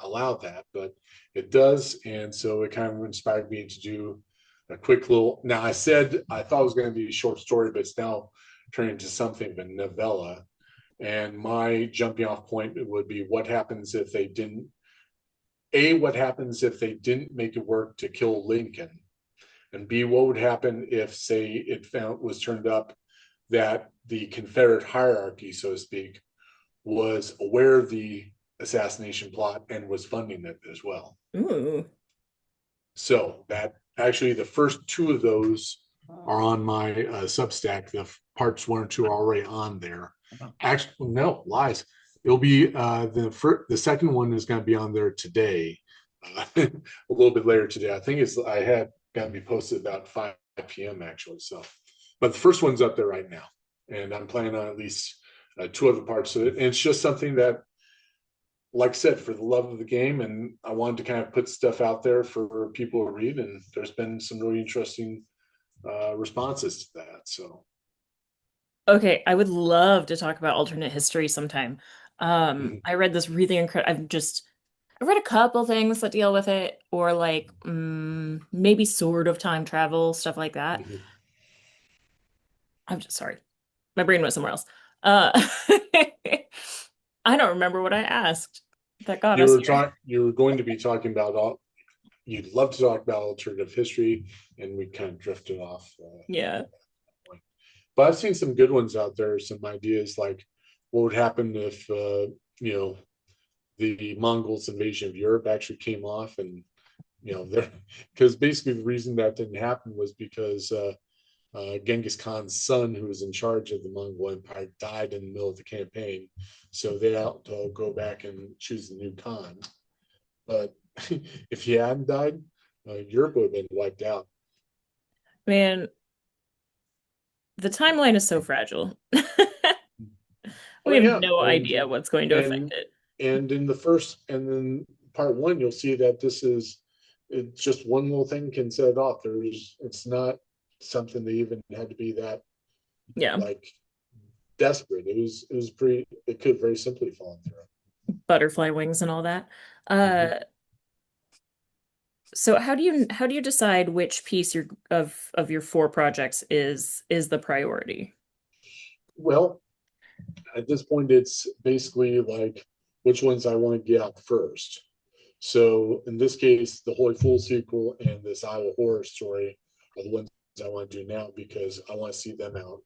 allow that, but it does, and so it kind of inspired me to do a quick little. Now, I said I thought it was going to be a short story, but it's now turned into something of a novella. And my jumping off point would be what happens if they didn't A, what happens if they didn't make it work to kill Lincoln? And B, what would happen if, say, it found was turned up that the Confederate hierarchy, so to speak, was aware of the assassination plot and was funding it as well. Ooh. So that actually the first two of those are on my Substack. The parts 1 and 2 are already on there. Actually, no lies. It'll be the second one is going to be on there today, a little bit later today. I think I had got to be posted about 5 p.m. actually. So, but the first one's up there right now, and I'm planning on at least two other parts of it. And it's just something that, like I said, for the love of the game, and I wanted to kind of put stuff out there for people to read, and there's been some really interesting responses to that. So, Okay, I would love to talk about alternate history sometime. mhm, I read this really incredible. I've read a couple things that deal with it, or like maybe sort of time travel, stuff like that. mhm. I'm just sorry. My brain went somewhere else. Uh, I don't remember what I asked that got us here. You were going to be talking about all. You'd love to talk about alternative history, and we kind of drifted off. Yeah. But I've seen some good ones out there. Some ideas like what would happen if you know the Mongols' invasion of Europe actually came off, and there because basically the reason that didn't happen was because Genghis Khan's son, who was in charge of the Mongol Empire, died in the middle of the campaign. So they had to go back and choose the new Khan. But if he hadn't died, Europe would have been wiped out. Man, the timeline is so fragile. Oh We have yeah, no idea what's going to affect and it. and in the first and then part one, you'll see that this is it's just one little thing can set it off. It's not something that even had to be that Yeah. like desperate. It was pretty. It could very simply fallen through. Butterfly wings and all that. Mhm. Uh, so how do you decide which piece of your four projects is the priority? Well, at this point, it's basically like which ones I want to get out first. So in this case, the Holy Fool sequel and this Iowa horror story are the ones I want to do now because I want to see them out.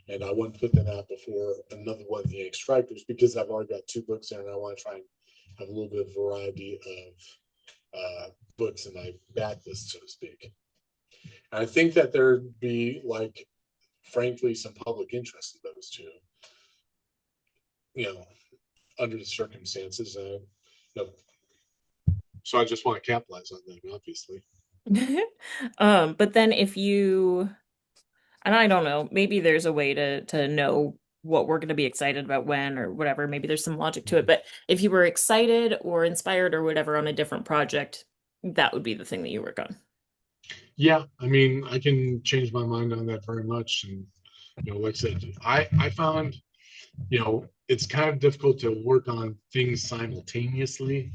And I want to put them out before another one of the Yank Strikers because I've already got two books there and I want to try and have a little bit of variety of books in my backlist, so to speak. And I think that there'd be like, frankly, some public interest in those two, you know, under the circumstances. So I just want to capitalize on them, obviously. But then if you, and I don't know, maybe there's a way to know what we're going to be excited about when or whatever. Maybe there's some logic to it. But if you were excited or inspired or whatever on a different project, that would be the thing that you work on. Yeah, I mean, I can change my mind on that very much. And like I said, I found it's kind of difficult to work on things simultaneously.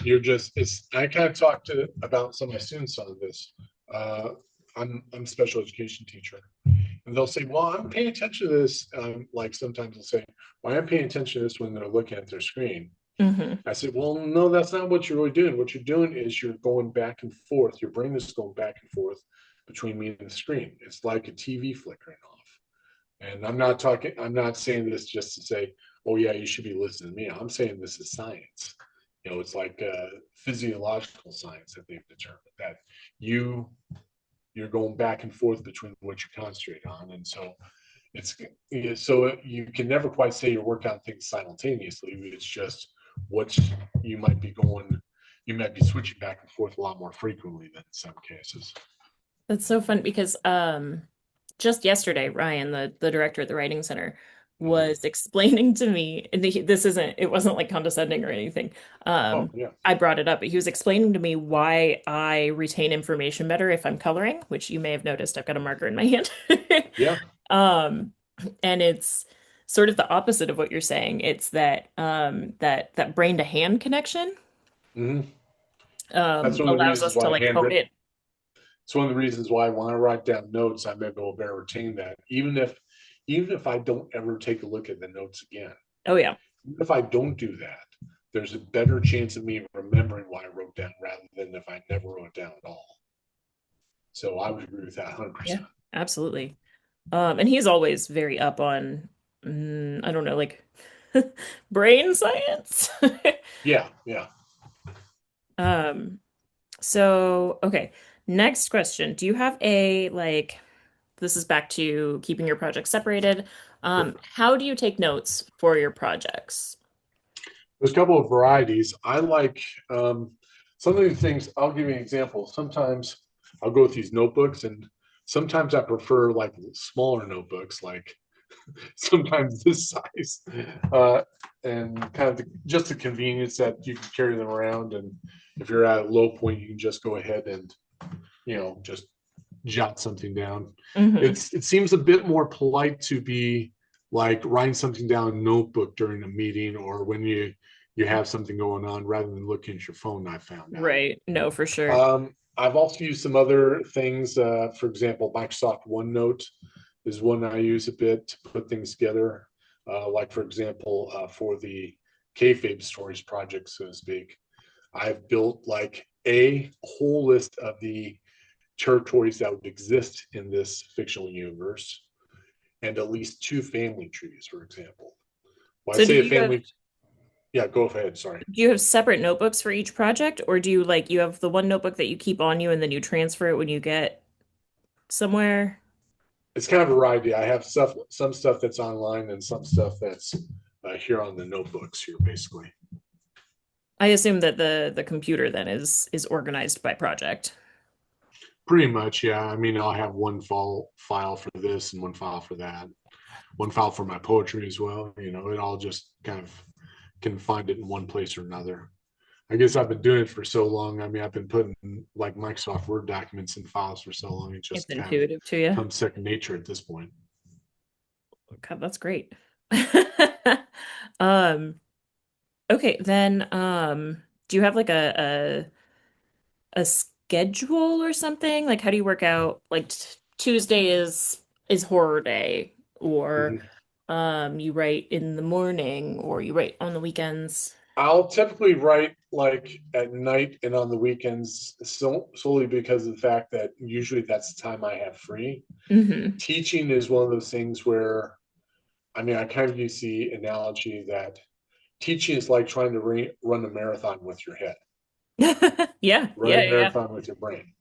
It's I kind of talked to about some of my students on this. Uh, I'm a special education teacher, and they'll say, "Well, I'm paying attention to this." Like sometimes they'll say, "Well, I'm paying attention to this when they're looking at their screen." Hmm. I said, "Well, no, that's not what you're really doing. What you're doing is you're going back and forth. Your brain is going back and forth between me and the screen. It's like a TV flickering off." And I'm not saying this just to say, oh, yeah, you should be listening to me. I'm saying this is science. It's like physiological science that they've determined that you, you're going back and forth between what you concentrate on. And so so you can never quite say you work on things simultaneously. It's just what you might be switching back and forth a lot more frequently than in some cases. That's so fun because just yesterday, Ryan, the director at the Writing Center, Mhm. was explaining to me, and it wasn't like condescending or anything. Oh, yeah. I brought it up, but he was explaining to me why I retain information better if I'm coloring, which you may have noticed I've got a marker in my hand. Yeah. Um, and it's sort of the opposite of what you're saying. It's that brain to hand connection Hmm. That's one of the allows reasons us to why like hone handwritten it. it's one of the reasons why when I write down notes, I'm able to retain that, even if I don't ever take a look at the notes again. Oh yeah. Even if I don't do that, there's a better chance of me remembering what I wrote down rather than if I never wrote down at all. So I would agree with that Yeah, 100%. absolutely. And he's always very up on, I don't know, like brain science. Yeah, yeah. Um, so okay, next question. Do you have a like this is back to keeping your projects separated. Sure. How do you take notes for your projects? There's a couple of varieties. I like some of these things. I'll give you an example. Sometimes I'll go with these notebooks, and sometimes I prefer like smaller notebooks, like sometimes this size, uh, and kind of just the convenience that you can carry them around. And if you're at a low point, you can just go ahead and just jot something down. Hmm. It seems a bit more polite to be like writing something down in a notebook during a meeting or when you have something going on rather than looking at your phone. I found out. Right. No, for sure. I've also used some other things. For example, Microsoft OneNote is one I use a bit to put things together. Like for example, for the kayfabe stories project, so to speak, I've built like a whole list of the territories that would exist in this fictional universe and at least two family trees, for example. When I So say a family, yeah, go ahead. Sorry. do you have separate notebooks for each project, or do you like you have the one notebook that you keep on you and then you transfer it when you get somewhere? It's kind of a variety. I have some stuff that's online and some stuff that's here on the notebooks here, basically. I assume that the computer then is organized by project. Pretty much, yeah. I mean, I'll have one file for this and one file for that, one file for my poetry as well. It all just kind of can find it in one place or another. I guess I've been doing it for so long. I mean, I've been putting like Microsoft Word documents in files for so long. It It's just kind of intuitive to you. comes second nature at this point. God, that's great. Um, okay, then do you have like a schedule or something? Like how do you work out like t Tuesday is horror day or Mhm. you write in the morning or you write on the weekends? I'll typically write like at night and on the weekends, solely because of the fact that usually that's the time I have free. Hmm. Teaching is one of those things where, I mean, I kind of use the analogy that teaching is like trying to run a marathon with your head, Yeah, run yeah, a yeah. marathon with your brain.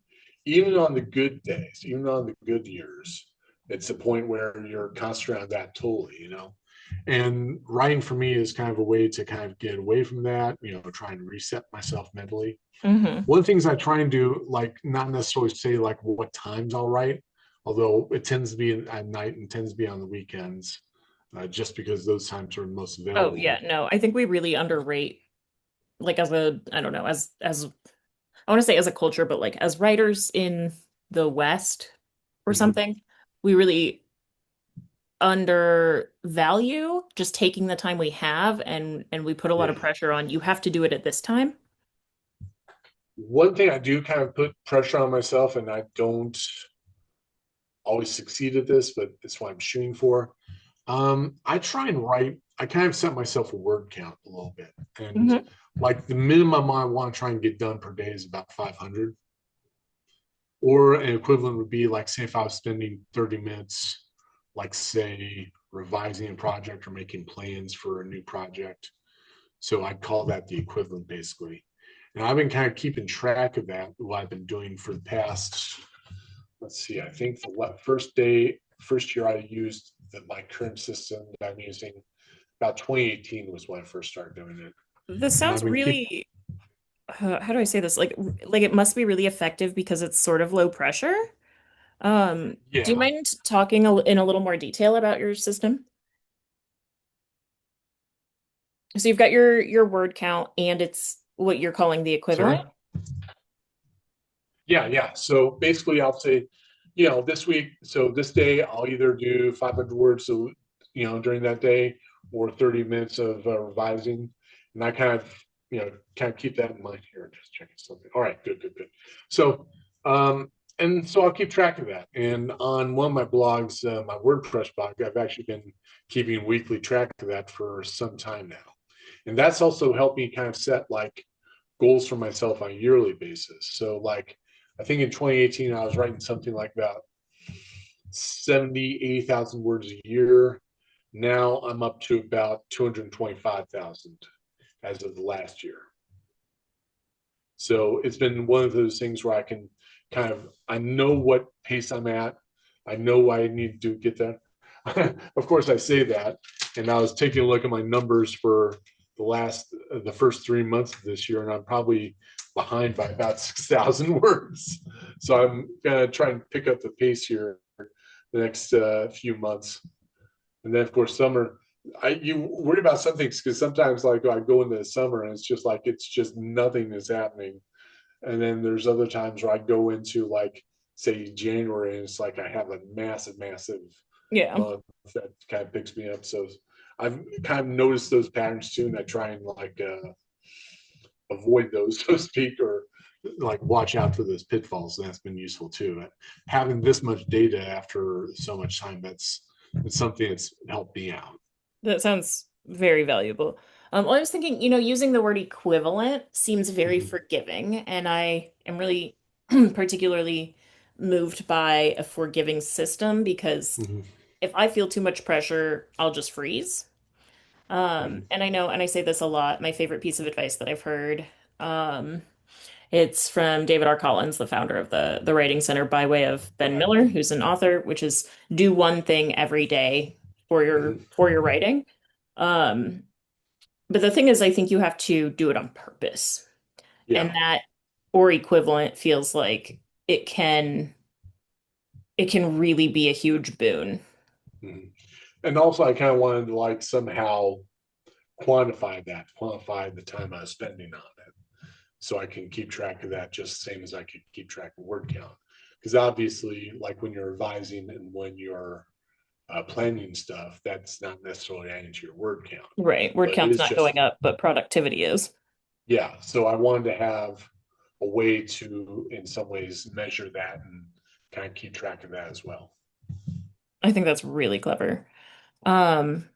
Even on the good days, even on the good years, it's a point where you're concentrating on that totally. And writing for me is kind of a way to kind of get away from that, try and reset myself mentally. Hmm. One of the things I try and do, like not necessarily say like what times I'll write, although it tends to be at night and tends to be on the weekends, just because those times are most Oh yeah, available. no, I think we really underrate like as a I don't know, as I want to say as a culture, but like as writers in the West or Mhm. something, we really undervalue just taking the time we have and we put a lot of Yeah. pressure on you have to do it at this time. One thing I do kind of put pressure on myself, and I don't always succeed at this, but it's what I'm shooting for. I try and write. I kind of set myself a word count a little bit, and Hmm. like the minimum I want to try and get done per day is about 500. Or an equivalent would be like, say, if I was spending 30 minutes, like say, revising a project or making plans for a new project. So I'd call that the equivalent basically. And I've been kind of keeping track of that, what I've been doing for the past, let's see, I think the first year I used my current system that I'm using, about 2018 was when I first started doing it. This And sounds I've been keep, really, how do I say this? Like it must be really effective because it's sort of low pressure. Do you yeah, mind talking in a little more detail about your system? So you've got your word count and it's what you're calling the equivalent. sorry. Yeah, yeah. So basically, I'll say, this week, so this day, I'll either do 500 words, so during that day, or 30 minutes of revising, and I kind of keep that in mind here. Just checking something. All right, good, good, good. So, and so I'll keep track of that. And on one of my blogs, my WordPress blog, I've actually been keeping weekly track of that for some time now. And that's also helped me kind of set like goals for myself on a yearly basis. So like I think in 2018 I was writing something like about 70, 80,000 words a year. Now I'm up to about 225,000 as of the last year. So it's been one of those things where I can kind of I know what pace I'm at. I know what I need to get there. Of course, I say that, and I was taking a look at my numbers for the first 3 months of this year, and I'm probably behind by about 6,000 words. So I'm gonna try and pick up the pace here the next few months, and then of course summer. You worry about some things because sometimes like I go into the summer and it's just nothing is happening, and then there's other times where I go into like say January and it's like I have a massive Yeah. month that kind of picks me up. So I've kind of noticed those patterns too, and I try and like avoid those, so to speak, or like watch out for those pitfalls. And that's been useful too. Having this much data after so much time, it's something that's helped me out. That sounds very valuable. Well, I was thinking, using the word equivalent seems very Mm-hmm. forgiving, and I am really particularly moved by a forgiving system because Mm-hmm. if I feel too much pressure, I'll just freeze. And I know, and I say this a lot, my favorite piece of advice that I've heard, um, it's from David R. Collins, the founder of the Writing Center, by way of Ben Miller, who's an author, which is do one thing every day for your Mm-hmm. for your writing. Um, but the thing is, I think you have to do it on purpose. And Yeah. that or equivalent feels like it can it can really be a huge boon. Mm-hmm. And also, I kind of wanted to like somehow quantify the time I was spending on it, so I can keep track of that just the same as I could keep track of word count. Because obviously, like when you're revising and when you're planning stuff, that's not necessarily adding to your word count, Right. Word but it count's is not going just, up, but productivity is. yeah. So I wanted to have a way to, in some ways, measure that and kind of keep track of that as well. I think that's really clever. Um,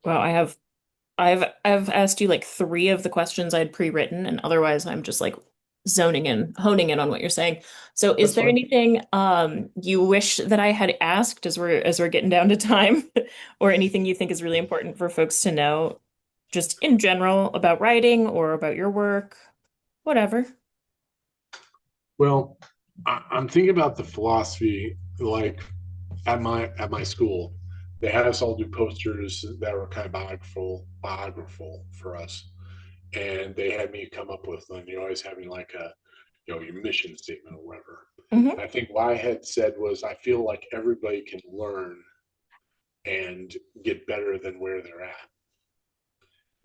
well, I've asked you like three of the questions I'd pre-written, and otherwise I'm just like zoning in, honing in on what you're saying. So is That's there fine. anything you wish that I had asked as we're getting down to time, or anything you think is really important for folks to know, just in general about writing or about your work, whatever. Well, I'm thinking about the philosophy, like at my school, they had us all do posters that were kind of biographical for us, and they had me come up with them. You're always having like your mission statement or whatever. Hmm. And I think what I had said was I feel like everybody can learn and get better than where they're at.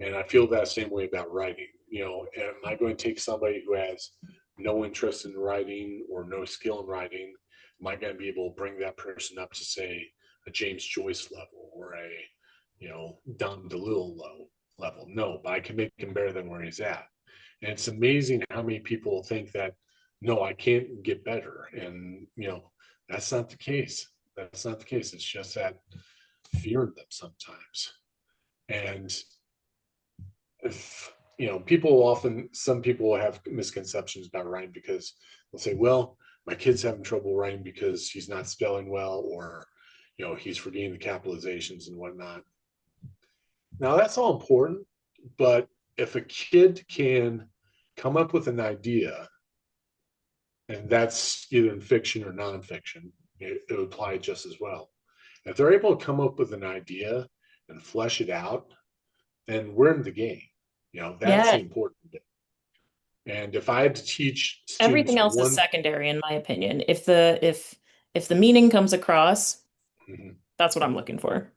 And I feel that same way about writing. Am I going to take somebody who has no interest in writing or no skill in writing? Am I going to be able to bring that person up to say a James Joyce level or a, Don DeLillo level? No, but I can make him better than where he's at. And it's amazing how many people think that, no, I can't get better. And, that's not the case. That's not the case. It's just that fear of them sometimes. And if some people have misconceptions about writing because they'll say, well, my kid's having trouble writing because he's not spelling well, or he's forgetting the capitalizations and whatnot. Now that's all important, but if a kid can come up with an idea, and that's either in fiction or nonfiction, it would apply just as well. If they're able to come up with an idea and flesh it out, then we're in the game. That's the Yeah, important bit. And if I had to teach everything students else is one, secondary in my opinion. If the meaning comes across, that's what I'm looking for.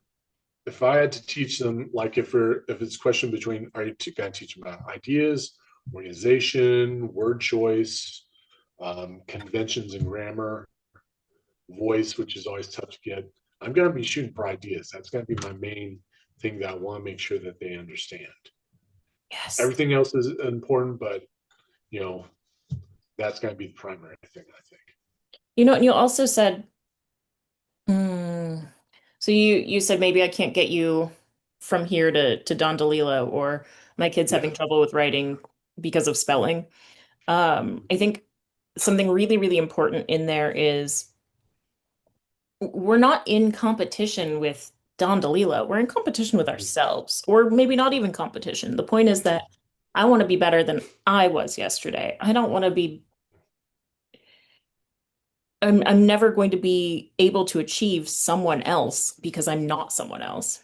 if I had to teach them, like if it's a question between, are you going to teach them about ideas, organization, word choice, conventions and grammar, voice, which is always tough to get. I'm going to be shooting for ideas. That's going to be my main thing that I want to make sure that they understand. Yes. Everything else is important, but you know that's going to be the primary thing, I think. And you also said, mm, so you said maybe I can't get you from here to Don DeLillo, or my kids Yeah. having trouble with writing because of spelling. I think something really, really important in there is we're not in competition with Don DeLillo. We're in competition with ourselves, or maybe not even competition. The point is that I want to be better than I was yesterday. I don't want to be, I'm never going to be able to achieve someone else because I'm not someone else.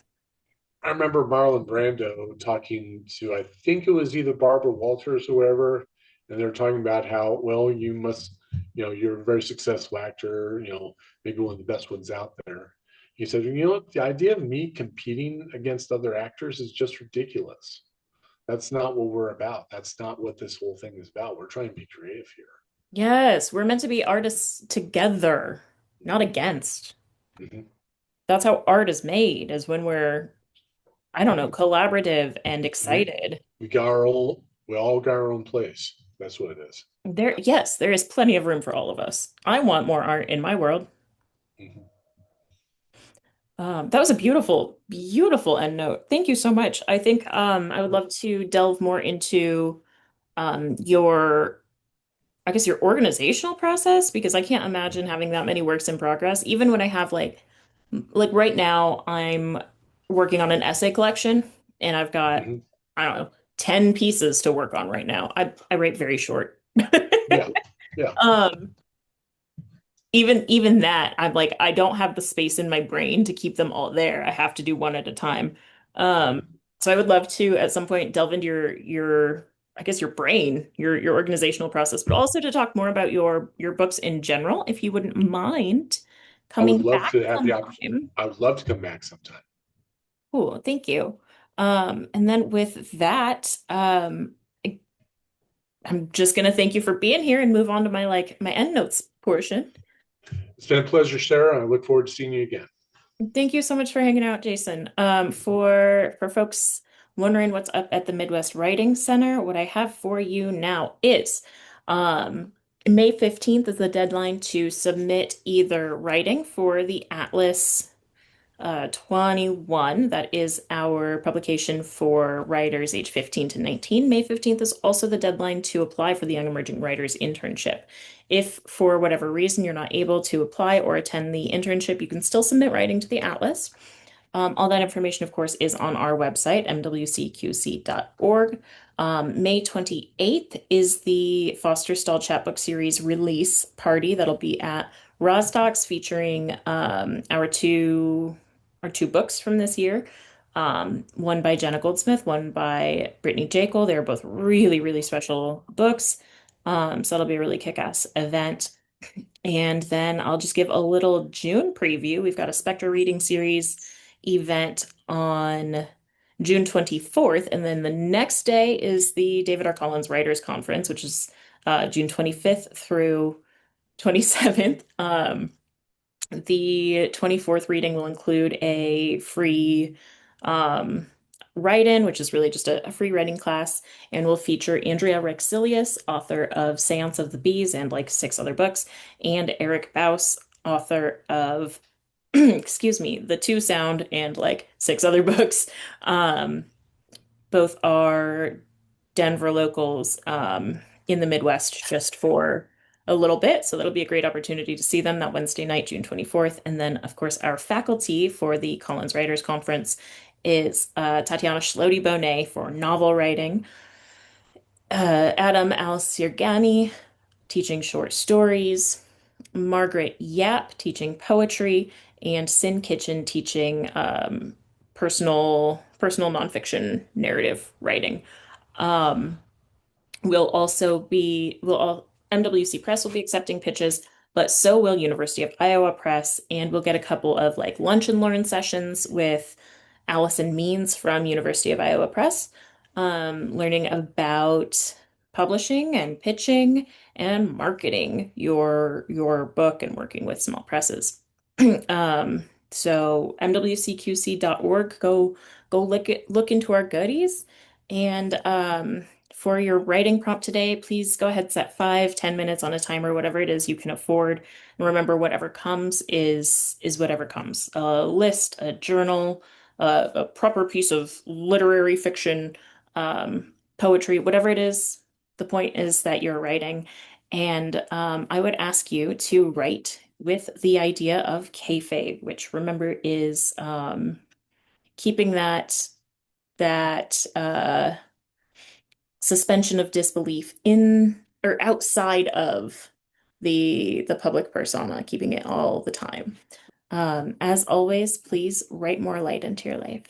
I remember Marlon Brando talking to, I think it was either Barbara Walters or whoever, and they're talking about how, well, you must, you're a very successful actor, maybe one of the best ones out there. He said, what, the idea of me competing against other actors is just ridiculous. That's not what we're about. That's not what this whole thing is about. We're trying to be creative here. Yes, we're meant to be artists together, not against. Mm-hmm. That's how art is made, is when we're, I don't know, collaborative and We excited. we all got our own place. That's what it is. Yes, there is plenty of room for all of us. I want more art in my world. Mm-hmm. That was a beautiful, beautiful end note. Thank you so much. I think I would love to delve more into your, I guess, your organizational process because I can't imagine having that many works in progress. Even when I have like right now, I'm working on an essay collection and I've got, Mm-hmm. I don't know, 10 pieces to work on right now. I write very short. Yeah, yeah. Um, even that, I'm like, I don't have the space in my brain to keep them all there. I have to do one at a time. Um, Mm-hmm. so I would love to at some point delve into your I guess your brain, your organizational process, but also to talk more about your books in general, if you wouldn't mind I would coming love back to have the opportunity. sometime. I would love to come back sometime. Cool, thank you. And then with that, I, I'm just gonna thank you for being here and move on to my end notes portion. It's been a pleasure, Sarah. I look forward to seeing you again. Thank you so much for hanging out, Jason. For folks wondering what's up at the Midwest Writing Center, what I have for you now is May 15th is the deadline to submit either writing for the Atlas 21. That is our publication for writers age 15 to 19. May 15th is also the deadline to apply for the Young Emerging Writers internship. If for whatever reason you're not able to apply or attend the internship, you can still submit writing to the Atlas. All that information, of course, is on our website, mwcqc.org. May 28th is the Foster Stall Chapbook Series release party that'll be at Rosdocs featuring our two books from this year. One by Jenna Goldsmith, one by Brittany Jekyll. They're both really, really special books. So that'll be a really kick-ass event. And then I'll just give a little June preview. We've got a Spectre reading series event on June 24th. And then the next day is the David R. Collins Writers Conference, which is June 25th through 27th. The 24th reading will include a free um, write-in, which is really just a free writing class, and will feature Andrea Rexilius, author of Seance of the Bees and like six other books, and Eric Baus, author of, excuse me, The Two Sound and like six other books. Um, Both are Denver locals in the Midwest just for a little bit. So that'll be a great opportunity to see them that Wednesday night, June 24th. And then, of course, our faculty for the Collins Writers Conference is Tatiana Schlote Bonet for novel writing, Adam Al-Sirgani teaching short stories, Margaret Yap teaching poetry, and Sin Kitchen teaching personal nonfiction narrative writing. Um, We'll also be, will all, MWC Press will be accepting pitches, but so will University of Iowa Press, and we'll get a couple of like lunch and learn sessions with Allison Means from University of Iowa Press, learning about publishing and pitching and marketing your book and working with small presses. So mwcqc.org, go look into our goodies. And for your writing prompt today, please go ahead, set 5, 10 minutes on a timer, whatever it is you can afford. And remember, whatever comes is whatever comes. A list, a journal, a proper piece of literary fiction, poetry, whatever it is. The point is that you're writing. And I would ask you to write with the idea of kayfabe, which remember is keeping that suspension of disbelief in or outside of the public persona, keeping it all the time. As always, please write more light into your life.